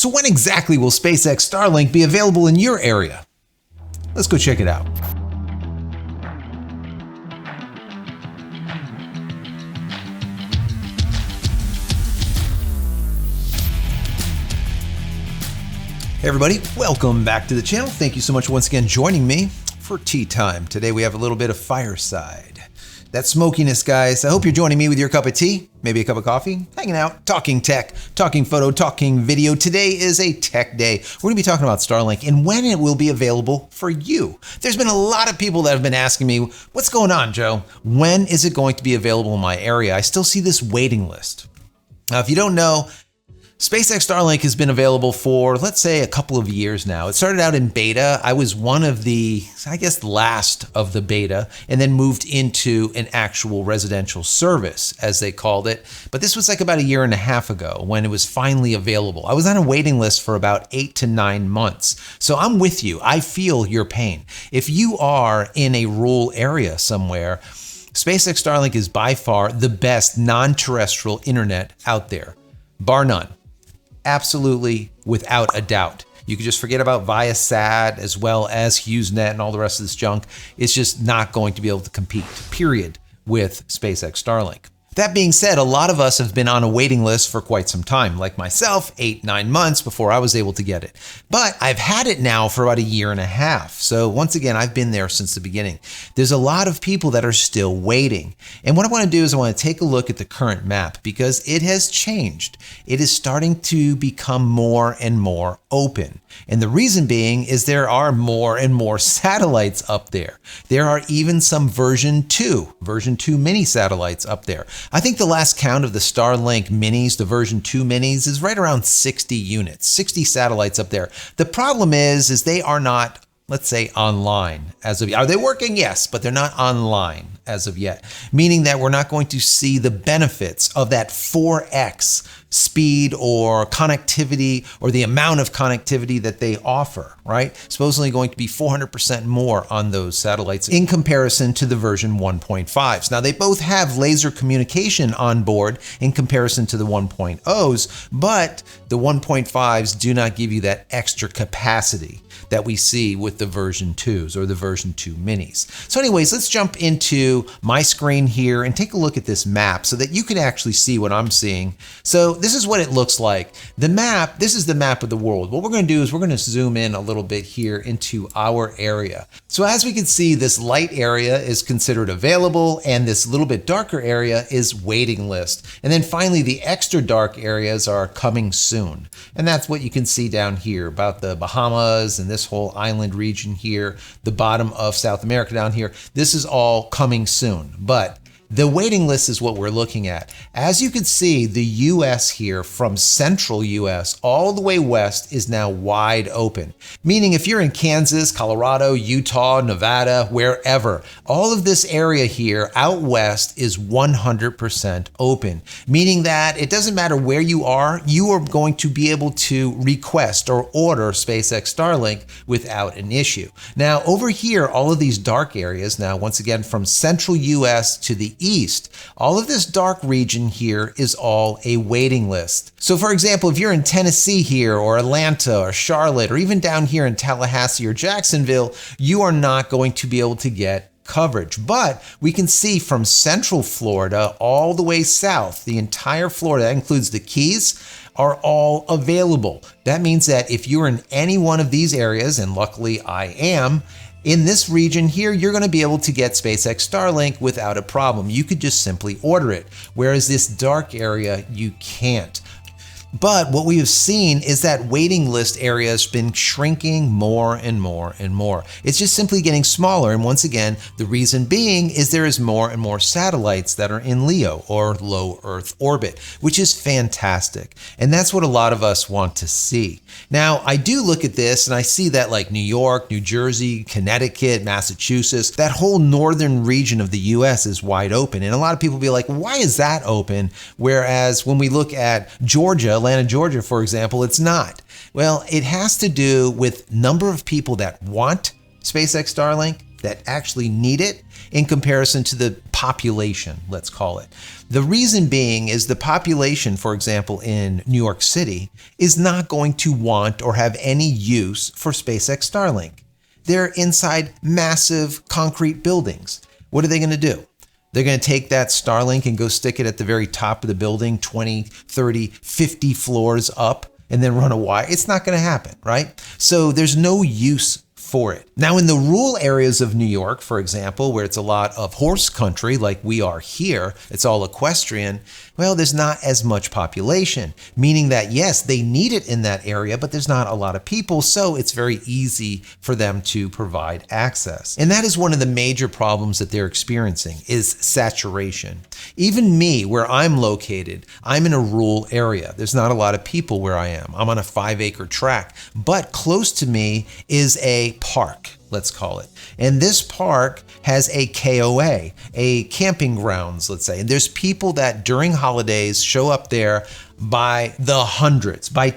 So when exactly will SpaceX Starlink be available in your area? Let's go check it out. Hey everybody, welcome back to the channel. Thank you so much once again joining me for tea time. Today we have a little bit of fireside. That smokiness, guys. I hope you're joining me with your cup of tea, maybe a cup of coffee, hanging out, talking tech, talking photo, talking video. Today is a tech day. We're gonna be talking about Starlink and when it will be available for you. There's been a lot of people that have been asking me, what's going on, Joe? When is it going to be available in my area? I still see this waiting list. Now, if you don't know, SpaceX Starlink has been available for, let's say, a couple of years now. It started out in beta. I was one of the, I guess, last of the beta, and then moved into an actual residential service, as they called it. But this was like about a year and a half ago when it was finally available. I was on a waiting list for about 8 to 9 months. So I'm with you. I feel your pain. If you are in a rural area somewhere, SpaceX Starlink is by far the best non-terrestrial internet out there, bar none. Absolutely, without a doubt. You could just forget about Viasat as well as HughesNet and all the rest of this junk. It's just not going to be able to compete, period, with SpaceX Starlink. That being said, a lot of us have been on a waiting list for quite some time, like myself, 8, 9 months before I was able to get it. But I've had it now for about a year and a half. So once again, I've been there since the beginning. There's a lot of people that are still waiting. And what I want to do is I want to take a look at the current map because it has changed. It is starting to become more and more open. And the reason being is there are more and more satellites up there. There are even some version 2 mini satellites up there. I think the last count of the Starlink minis, the version 2 minis, is right around 60 units, 60 satellites up there. The problem is they are not, let's say, online as of yet. Are they working? Yes, but they're not online as of yet, meaning that we're not going to see the benefits of that 4x speed or connectivity or the amount of connectivity that they offer, right? Supposedly going to be 400% more on those satellites in comparison to the version 1.5s. Now, they both have laser communication on board in comparison to the 1.0s, but the 1.5s do not give you that extra capacity that we see with the version 2s or the version 2 minis. So anyways, let's jump into my screen here and take a look at this map so that you can actually see what I'm seeing. So this is what it looks like. The map, this is the map of the world. What we're going to do is we're going to zoom in a little bit here into our area. So as we can see, this light area is considered available and this little bit darker area is waiting list. And then finally, the extra dark areas are coming soon. And that's what you can see down here about the Bahamas and this whole island region here, the bottom of South America down here. This is all coming soon, but the waiting list is what we're looking at. As you can see, the US here from central US all the way west is now wide open. Meaning if you're in Kansas, Colorado, Utah, Nevada, wherever, all of this area here out west is 100% open. Meaning that it doesn't matter where you are going to be able to request or order SpaceX Starlink without an issue. Now over here, all of these dark areas, now once again from central US to the east, all of this dark region here is all a waiting list. So for example, if you're in Tennessee here or Atlanta or Charlotte or even down here in Tallahassee or Jacksonville, you are not going to be able to get coverage. But we can see from central Florida all the way south, the entire Florida, that includes the Keys, are all available. That means that if you're in any one of these areas, and luckily I am, in this region here, you're going to be able to get SpaceX Starlink without a problem. You could just simply order it, whereas this dark area, you can't. But what we have seen is that waiting list area has been shrinking more and more and more. It's just simply getting smaller. And once again, the reason being is there is more and more satellites that are in LEO or low Earth orbit, which is fantastic. And that's what a lot of us want to see. Now, I do look at this and I see that like New York, New Jersey, Connecticut, Massachusetts, that whole northern region of the US is wide open. And a lot of people be like, why is that open? Whereas when we look at Georgia, Atlanta, Georgia, for example, it's not. Well, it has to do with number of people that want SpaceX Starlink that actually need it in comparison to the population, let's call it. The reason being is the population, for example, in New York City, is not going to want or have any use for SpaceX Starlink. They're inside massive concrete buildings. What are they going to do? They're going to take that Starlink and go stick it at the very top of the building, 20, 30, 50 floors up, and then run a wire. It's not going to happen, right? So there's no use for it. Now, in the rural areas of New York, for example, where it's a lot of horse country like we are here, it's all equestrian, well, there's not as much population, meaning that yes, they need it in that area, but there's not a lot of people, so it's very easy for them to provide access. And that is one of the major problems that they're experiencing is saturation. Even me, where I'm located, I'm in a rural area. There's not a lot of people where I am. I'm on a 5-acre tract, but close to me is a park, let's call it. And this park has a KOA, a camping grounds, let's say. And there's people that during holidays show up there by the hundreds, by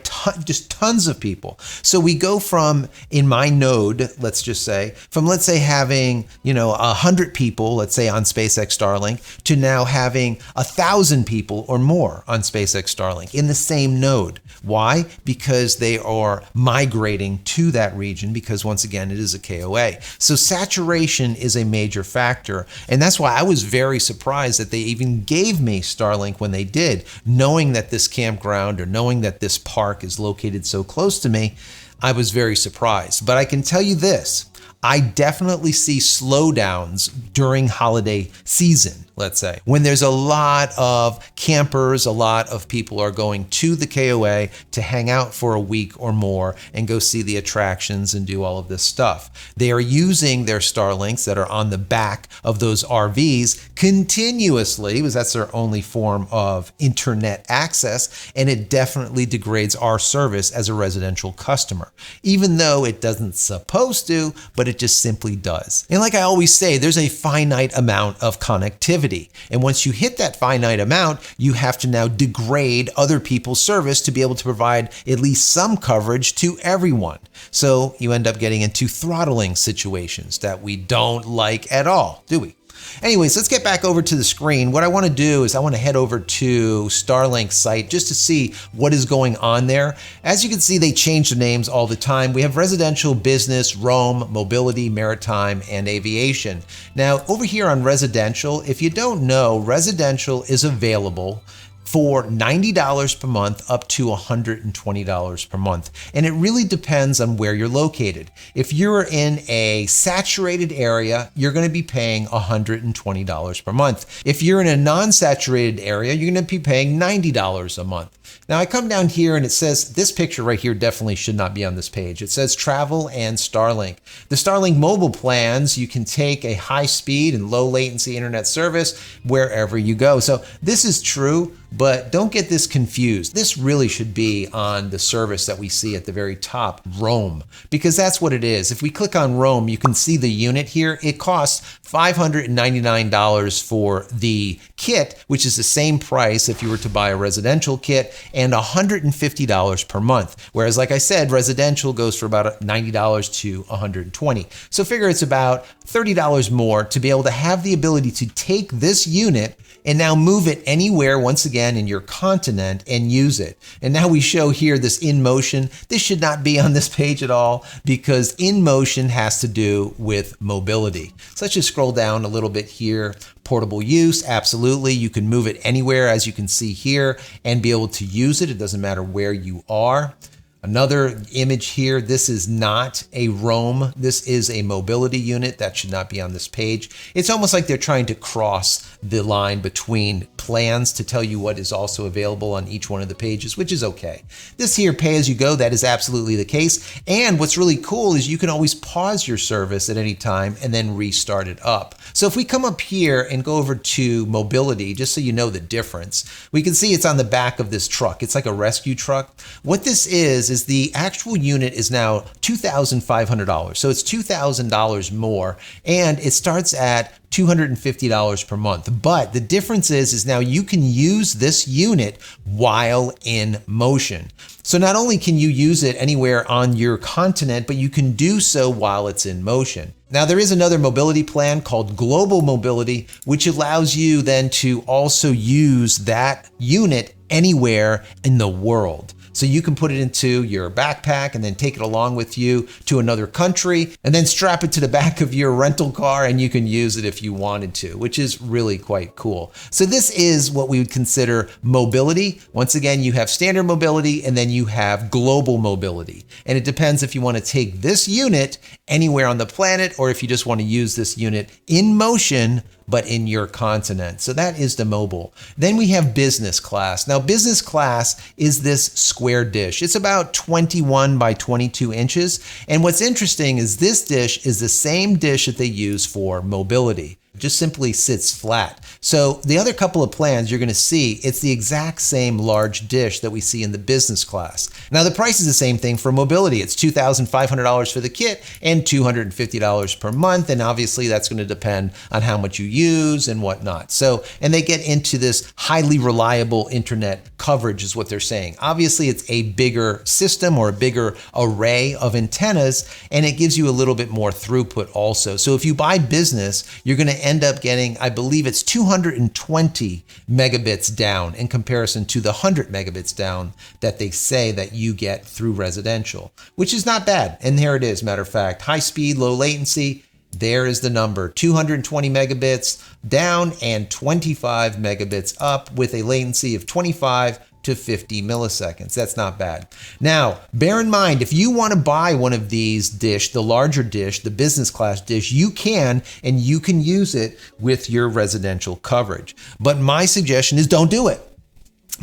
just tons of people. So we go from, in my node, let's just say, from let's say having, 100 people, let's say on SpaceX Starlink, to now having 1,000 people or more on SpaceX Starlink in the same node. Why? Because they are migrating to that region because once again, it is a KOA. So saturation is a major factor. And that's why I was very surprised that they even gave me Starlink when they did, knowing that this campground or knowing that this park is located so close to me. I was very surprised. But I can tell you this, I definitely see slowdowns during holiday season, let's say. When there's a lot of campers, a lot of people are going to the KOA to hang out for a week or more and go see the attractions and do all of this stuff. They are using their Starlinks that are on the back of those RVs continuously, because that's their only form of internet access, and it definitely degrades our service as a residential customer, even though it doesn't supposed to, but it just simply does. And like I always say, there's a finite amount of connectivity. And once you hit that finite amount, you have to now degrade other people's service to be able to provide at least some coverage to everyone. So you end up getting into throttling situations that we don't like at all, do we? Anyways, let's get back over to the screen. What I want to do is I want to head over to Starlink's site just to see what is going on there. As you can see, they change the names all the time. We have residential, business, roam, mobility, maritime, and aviation. Now, over here on residential, if you don't know, residential is available for $90 per month up to $120 per month. And it really depends on where you're located. If you're in a saturated area, you're going to be paying $120 per month. If you're in a non-saturated area, you're going to be paying $90 a month. Now I come down here and it says, this picture right here definitely should not be on this page. It says travel and Starlink. The Starlink mobile plans, you can take a high speed and low latency internet service wherever you go. So this is true, but don't get this confused. This really should be on the service that we see at the very top, Roam, because that's what it is. If we click on Roam, you can see the unit here. It costs $599 for the kit, which is the same price if you were to buy a residential kit, and $150 per month. Whereas, like I said, residential goes for about $90 to $120. So figure it's about $30 more to be able to have the ability to take this unit and now move it anywhere, once again, in your continent and use it. And now we show here this in motion. This should not be on this page at all because in motion has to do with mobility. So let's just scroll down a little bit here. Portable use, absolutely. You can move it anywhere, as you can see here, and be able to use it. It doesn't matter where you are. Another image here, this is not a roam, this is a mobility unit. That should not be on this page. It's almost like they're trying to cross the line between plans to tell you what is also available on each one of the pages, which is okay. This here, pay as you go, that is absolutely the case. And what's really cool is you can always pause your service at any time and then restart it up. So if we come up here and go over to mobility, just so you know the difference, we can see it's on the back of this truck. It's like a rescue truck. What this is the actual unit is now $2,500. So it's $2,000 more, and it starts at $250 per month. But the difference is now you can use this unit while in motion. So not only can you use it anywhere on your continent, but you can do so while it's in motion. Now, there is another mobility plan called Global Mobility, which allows you then to also use that unit anywhere in the world. So you can put it into your backpack and then take it along with you to another country and then strap it to the back of your rental car and you can use it if you wanted to, which is really quite cool. So this is what we would consider mobility. Once again, you have standard mobility and then you have global mobility. And it depends if you want to take this unit anywhere on the planet or if you just want to use this unit in motion but in your continent. So that is the mobile. Then we have business class. Now, business class is this square dish. It's about 21 by 22 inches. And what's interesting is this dish is the same dish that they use for mobility. It just simply sits flat. So the other couple of plans you're going to see, it's the exact same large dish that we see in the business class. Now the price is the same thing for mobility. It's $2,500 for the kit and $250 per month. And obviously that's going to depend on how much you use and whatnot. So, and they get into this highly reliable internet coverage is what they're saying. Obviously it's a bigger system or a bigger array of antennas, and it gives you a little bit more throughput also. So if you buy business, you're going to end up getting, I believe it's 220 megabits down in comparison to the 100 megabits down that they say that you get through residential, which is not bad. And there it is, matter of fact, high speed, low latency. There is the number, 220 megabits down and 25 megabits up with a latency of 25 to 50 milliseconds. That's not bad. Now, bear in mind, if you want to buy one of these dish, the larger dish, the business class dish, you can, and you can use it with your residential coverage. But my suggestion is don't do it,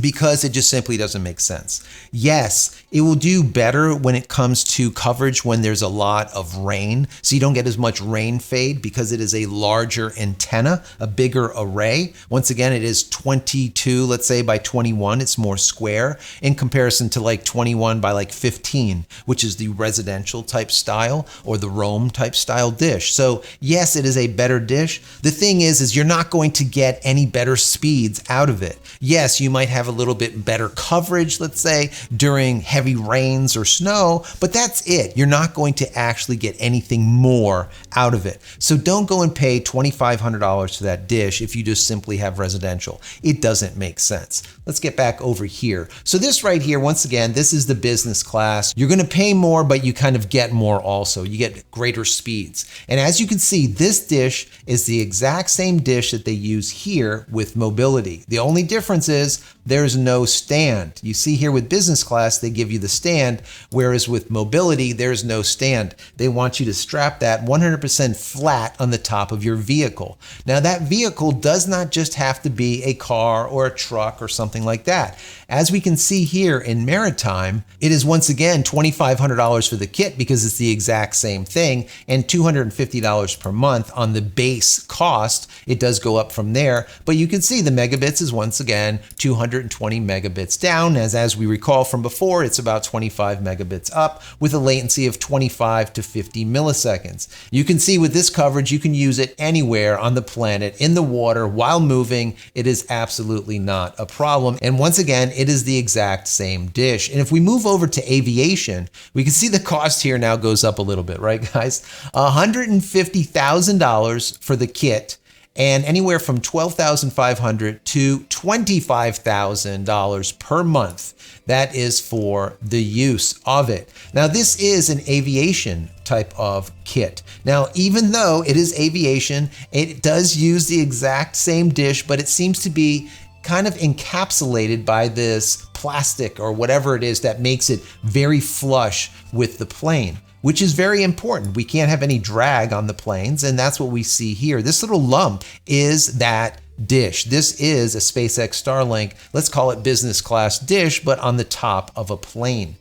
because it just simply doesn't make sense. Yes, it will do better when it comes to coverage when there's a lot of rain, so you don't get as much rain fade because it is a larger antenna, a bigger array. Once again, it is 22, let's say by 21, it's more square in comparison to like 21 by like 15, which is the residential type style or the roam type style dish. So yes, it is a better dish. The thing is you're not going to get any better speeds out of it. Yes, you might have a little bit better coverage, let's say, during heavy rains or snow, but that's it. You're not going to actually get anything more out of it. So don't go and pay $2,500 for that dish if you just simply have residential. It doesn't make sense. Let's get back over here. So this right here, once again, this is the business class. You're going to pay more, but you kind of get more also. You get greater speeds. And as you can see, this dish is the exact same dish that they use here with mobility. The only difference is there's no stand. You see here with business class, they give you the stand, whereas with mobility, there's no stand. They want you to strap that 100% flat on the top of your vehicle. Now that vehicle does not just have to be a car or a truck or something like that. As we can see here in maritime, it is once again $2,500 for the kit because it's the exact same thing, and $250 per month on the base cost. It does go up from there, but you can see the megabits is once again 220 megabits down. As we recall from before, it's about 25 megabits up with a latency of 25 to 50 milliseconds. You can see with this coverage, you can use it anywhere on the planet, in the water, while moving. It is absolutely not a problem. And once again, it is the exact same dish. And if we move over to aviation, we can see the cost here now goes up a little bit, right guys? $150,000 for the kit, and anywhere from $12,500 to $25,000 per month. That is for the use of it. Now, this is an aviation type of kit. Now, even though it is aviation, it does use the exact same dish, but it seems to be kind of encapsulated by this plastic or whatever it is that makes it very flush with the plane, which is very important. We can't have any drag on the planes, and that's what we see here. This little lump is that dish. This is a SpaceX Starlink, let's call it business class dish, but on the top of a plane.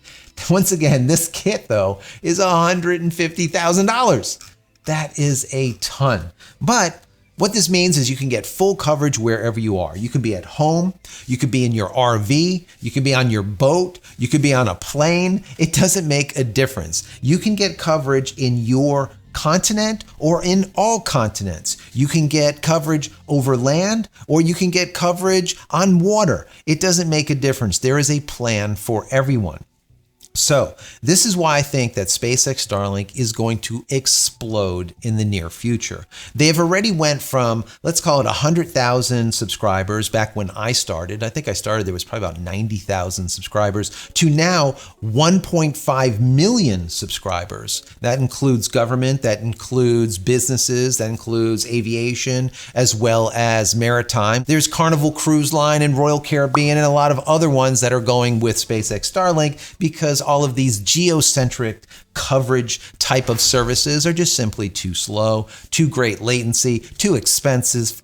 Once again, this kit though is $150,000. That is a ton. But what this means is you can get full coverage wherever you are. You can be at home, you could be in your RV, you could be on your boat, you could be on a plane. It doesn't make a difference. You can get coverage in your continent or in all continents. You can get coverage over land or you can get coverage on water. It doesn't make a difference. There is a plan for everyone. So this is why I think that SpaceX Starlink is going to explode in the near future. They have already went from, let's call it 100,000 subscribers back when I started. I think I started, there was probably about 90,000 subscribers to now 1.5 million subscribers. That includes government, that includes businesses, that includes aviation, as well as maritime. There's Carnival Cruise Line and Royal Caribbean and a lot of other ones that are going with SpaceX Starlink because all of these geocentric coverage type of services are just simply too slow, too great latency, too expensive,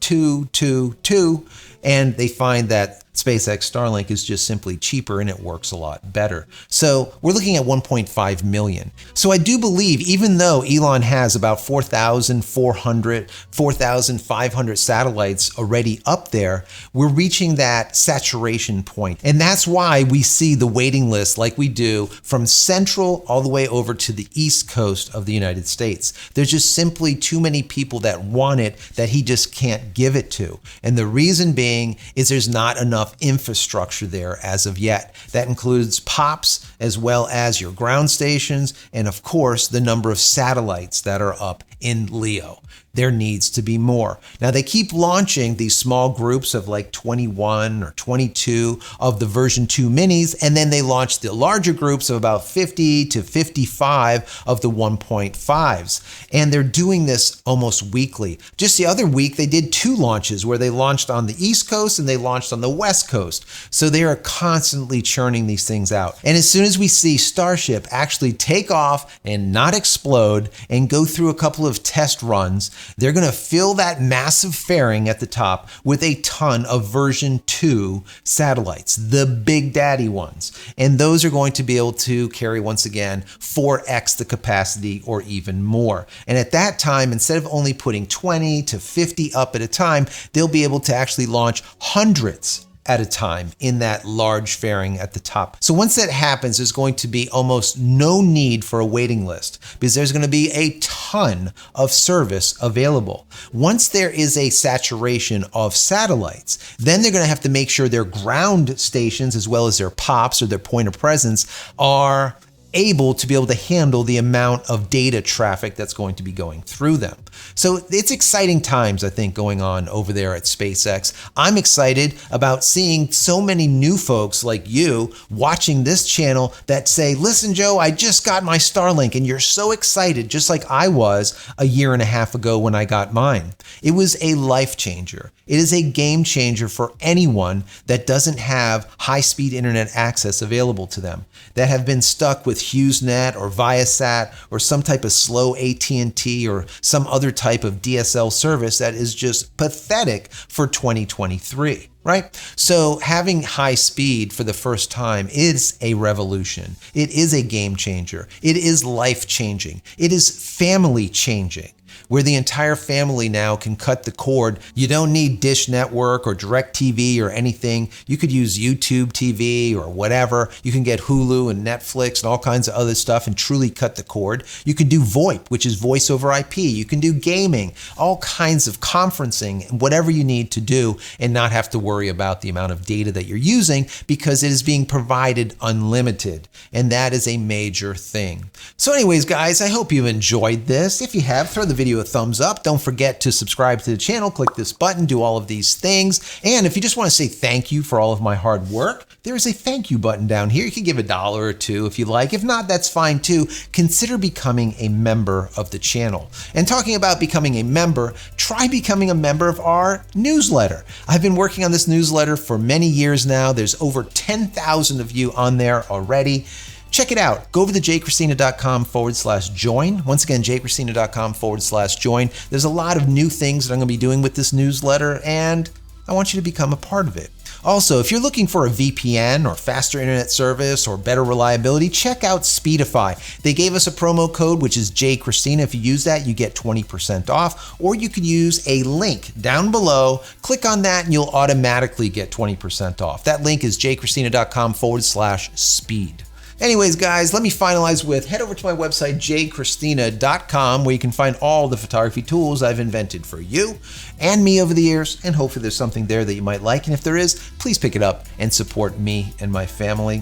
and they find that SpaceX Starlink is just simply cheaper and it works a lot better. So we're looking at 1.5 million. So I do believe, even though Elon has about 4,400, 4,500 satellites already up there, we're reaching that saturation point. And that's why we see the waiting list like we do from Central all the way over to the East Coast of the United States. There's just simply too many people that want it that he just can't give it to. And the reason being is there's not enough infrastructure there as of yet. That includes POPs as well as your ground stations and of course the number of satellites that are up in LEO. There needs to be more. Now they keep launching these small groups of like 21 or 22 of the version 2 minis, and then they launch the larger groups of about 50 to 55 of the 1.5s. And they're doing this almost weekly. Just the other week, they did 2 launches where they launched on the East Coast and they launched on the West Coast. So they are constantly churning these things out. And as soon as we see Starship actually take off and not explode and go through a couple of test runs, they're going to fill that massive fairing at the top with a ton of version 2 satellites, the big daddy ones. And those are going to be able to carry, once again, 4x the capacity or even more. And at that time, instead of only putting 20 to 50 up at a time, they'll be able to actually launch hundreds at a time in that large fairing at the top. So once that happens, there's going to be almost no need for a waiting list because there's going to be a ton of service available. Once there is a saturation of satellites, then they're going to have to make sure their ground stations as well as their POPs or their point of presence are able to be able to handle the amount of data traffic that's going to be going through them. So it's exciting times, I think, going on over there at SpaceX. I'm excited about seeing so many new folks like you watching this channel that say, listen, Joe, I just got my Starlink, and you're so excited, just like I was a year and a half ago when I got mine. It was a life changer. It is a game changer for anyone that doesn't have high-speed internet access available to them, that have been stuck with HughesNet or Viasat or some type of slow AT&T or some other type of DSL service that is just pathetic for 2023. Right? So having high speed for the first time is a revolution. It is a game changer. It is life changing. It is family changing, where the entire family now can cut the cord. You don't need Dish Network or DirecTV or anything. You could use YouTube TV or whatever. You can get Hulu and Netflix and all kinds of other stuff and truly cut the cord. You can do VoIP, which is voice over IP. You can do gaming, all kinds of conferencing, whatever you need to do and not have to worry about the amount of data that you're using because it is being provided unlimited. And that is a major thing. So anyways, guys, I hope you enjoyed this. If you have, throw the video a thumbs up. Don't forget to subscribe to the channel, click this button, do all of these things. And if you just want to say thank you for all of my hard work, there is a thank you button down here. You can give $1 or $2 if you like. If not, that's fine too. Consider becoming a member of the channel. And talking about becoming a member, try becoming a member of our newsletter. I've been working on this newsletter for many years now. There's over 10,000 of you on there already. Check it out. Go over to JCristina.com/join. Once again, JCristina.com/join. There's a lot of new things that I'm going to be doing with this newsletter, and I want you to become a part of it. Also, if you're looking for a VPN or faster internet service or better reliability, check out Speedify. They gave us a promo code, which is JCristina. If you use that, you get 20% off, or you could use a link down below. Click on that and you'll automatically get 20% off. That link is JCristina.com/speed. Anyways, guys, let me finalize with head over to my website, JCristina.com, where you can find all the photography tools I've invented for you and me over the years, and hopefully there's something there that you might like. And if there is, please pick it up and support me and my family.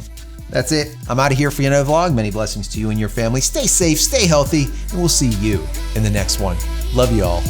That's it. I'm out of here for another vlog. Many blessings to you and your family. Stay safe, stay healthy, and we'll see you in the next one. Love you all.